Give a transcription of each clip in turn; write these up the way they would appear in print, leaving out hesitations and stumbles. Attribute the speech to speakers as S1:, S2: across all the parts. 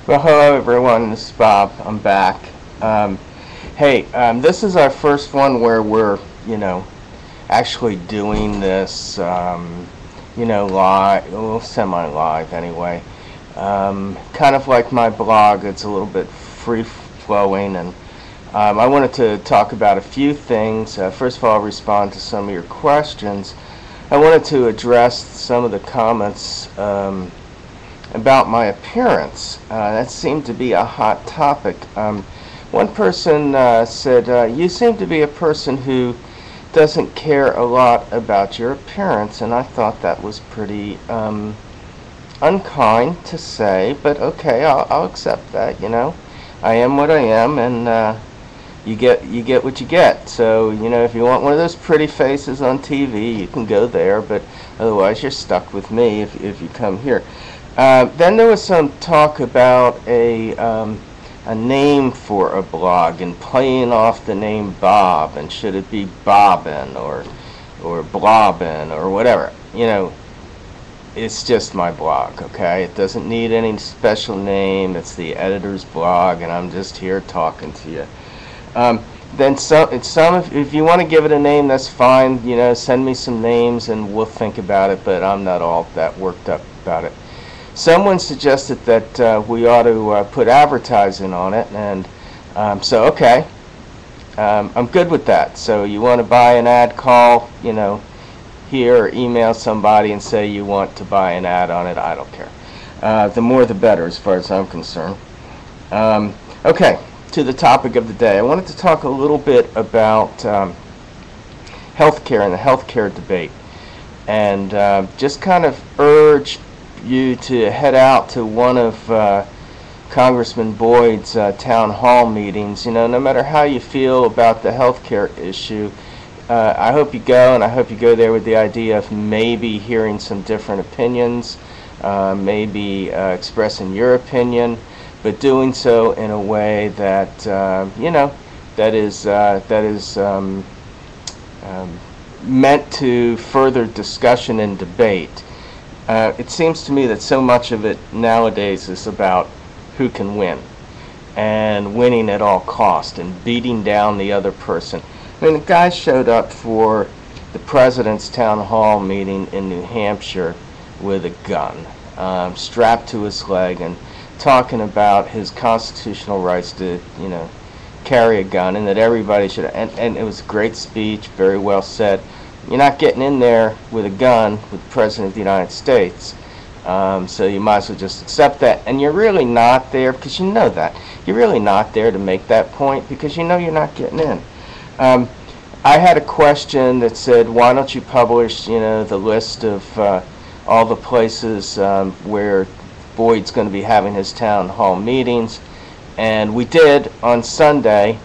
S1: Well, hello everyone. This is Bob. I'm back. Um, hey, this is our first one where we're, actually doing this, live, well, semi-live anyway. Kind of like my blog. It's a little bit free-flowing, and I wanted to talk about a few things. First of all, respond to some of your questions. I wanted to address some of the comments about my appearance. That seemed to be a hot topic. One person said, you seem to be a person who doesn't care a lot about your appearance, and I thought that was pretty unkind to say, but okay, I'll accept that. I am what I am, and you get what you get. So if you want one of those pretty faces on TV, you can go there, but otherwise you're stuck with me if you come here. Then there was some talk about a name for a blog and playing off the name Bob, and should it be Bobbin or Blobbin or whatever. It's just my blog, okay? It doesn't need any special name. It's the editor's blog, and I'm just here talking to you. Then if you want to give it a name, that's fine. Send me some names and we'll think about it, but I'm not all that worked up about it. Someone suggested that we ought to put advertising on it, and so okay, I'm good with that. So you want to buy an ad, call here, or email somebody and say you want to buy an ad on it. I don't care. The more the better as far as I'm concerned. Okay, to the topic of the day. I wanted to talk a little bit about healthcare and the healthcare debate, and just kind of urge you to head out to one of Congressman Boyd's town hall meetings. No matter how you feel about the healthcare issue, I hope you go, and I hope you go there with the idea of maybe hearing some different opinions, maybe expressing your opinion, but doing so in a way that that is meant to further discussion and debate. It seems to me that so much of it nowadays is about who can win, and winning at all cost, and beating down the other person. I mean, the guy showed up for the president's town hall meeting in New Hampshire with a gun strapped to his leg, and talking about his constitutional rights to, carry a gun, and that everybody should. And it was a great speech, very well said. You're not getting in there with a gun with the President of the United States, so you might as well just accept that. And you're really not there, because you know that. You're really not there to make that point, because you know you're not getting in. I had a question that said, why don't you publish, the list of all the places where Boyd's going to be having his town hall meetings, and we did on Sunday.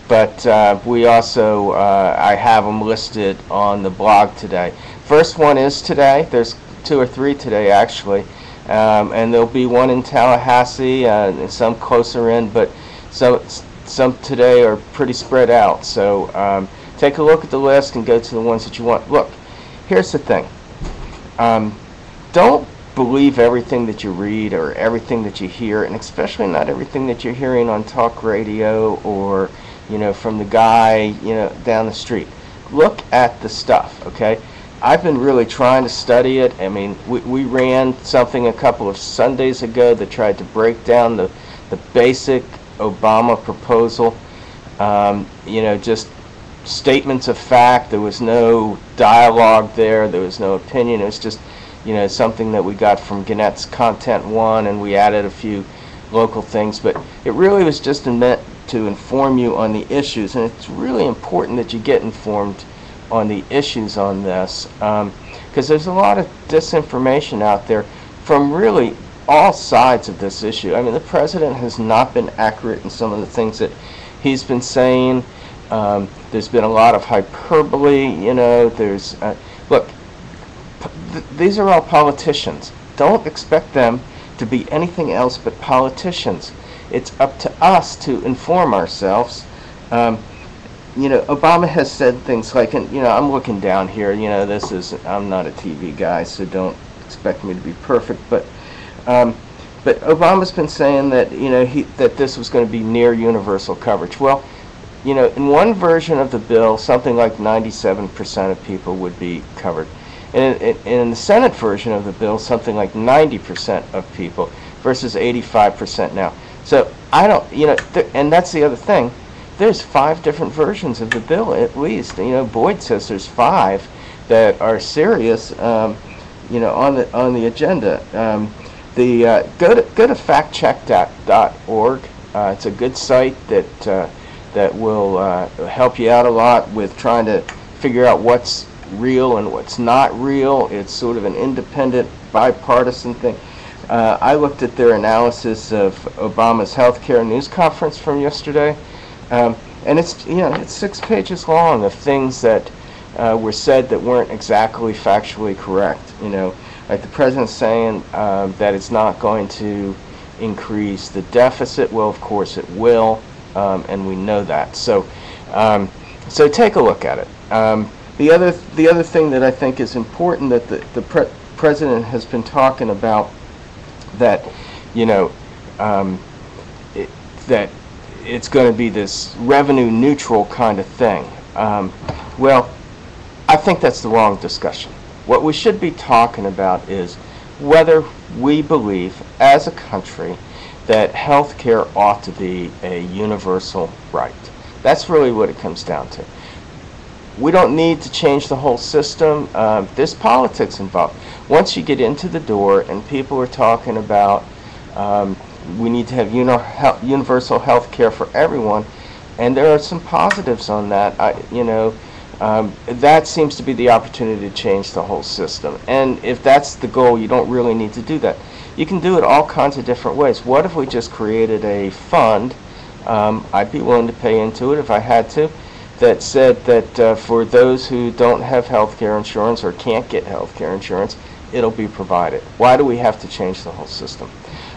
S1: But we also, I have them listed on the blog today. First one is today. There's 2 or 3 today, actually. And there'll be one in Tallahassee, and some closer in, but some today are pretty spread out. So take a look at the list and go to the ones that you want. Look, here's the thing. Don't believe everything that you read or everything that you hear, and especially not everything that you're hearing on talk radio or from the guy, down the street. Look at the stuff, okay? I've been really trying to study it. I mean, we ran something a couple of Sundays ago that tried to break down the basic Obama proposal. Just statements of fact. There was no dialogue there. There was no opinion. It was just, something that we got from Gannett's Content 1, and we added a few local things. But it really was just meant to inform you on the issues, and it's really important that you get informed on the issues on this, because there's a lot of disinformation out there from really all sides of this issue. I mean, the president has not been accurate in some of the things that he's been saying. There's been a lot of hyperbole. Look, these are all politicians. Don't expect them to be anything else but politicians. It's up to us to inform ourselves. Obama has said things like, and I'm looking down here. I'm not a TV guy, so don't expect me to be perfect. But But Obama's been saying that that this was going to be near universal coverage. Well, in one version of the bill, something like 97% of people would be covered. And in the Senate version of the bill, something like 90% of people versus 85% now. So I don't, and that's the other thing. There's 5 different versions of the bill at least. Boyd says there's 5 that are serious, on the agenda. Go to factcheck.org. It's a good site that will help you out a lot with trying to figure out what's real and what's not real. It's sort of an independent, bipartisan thing. I looked at their analysis of Obama's healthcare news conference from yesterday, and it's 6 pages long of things that were said that weren't exactly factually correct. Like the president saying that it's not going to increase the deficit. Well, of course it will, and we know that. So take a look at it. The other thing that I think is important that the president has been talking about, that that it's going to be this revenue neutral kind of thing. Well, I think that's the wrong discussion. What we should be talking about is whether we believe as a country that health care ought to be a universal right. That's really what it comes down to. We don't need to change the whole system. There's politics involved. Once you get into the door and people are talking about we need to have universal health care for everyone, and there are some positives on that, that seems to be the opportunity to change the whole system. And if that's the goal, you don't really need to do that. You can do it all kinds of different ways. What if we just created a fund, I'd be willing to pay into it if I had to, that said that for those who don't have health care insurance or can't get health care insurance, it'll be provided. Why do we have to change the whole system?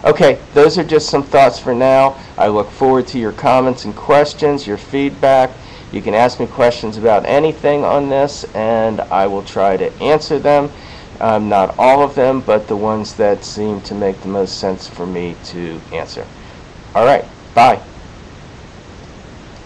S1: Okay, those are just some thoughts for now. I look forward to your comments and questions, your feedback. You can ask me questions about anything on this, and I will try to answer them. Not all of them, but the ones that seem to make the most sense for me to answer. All right, bye.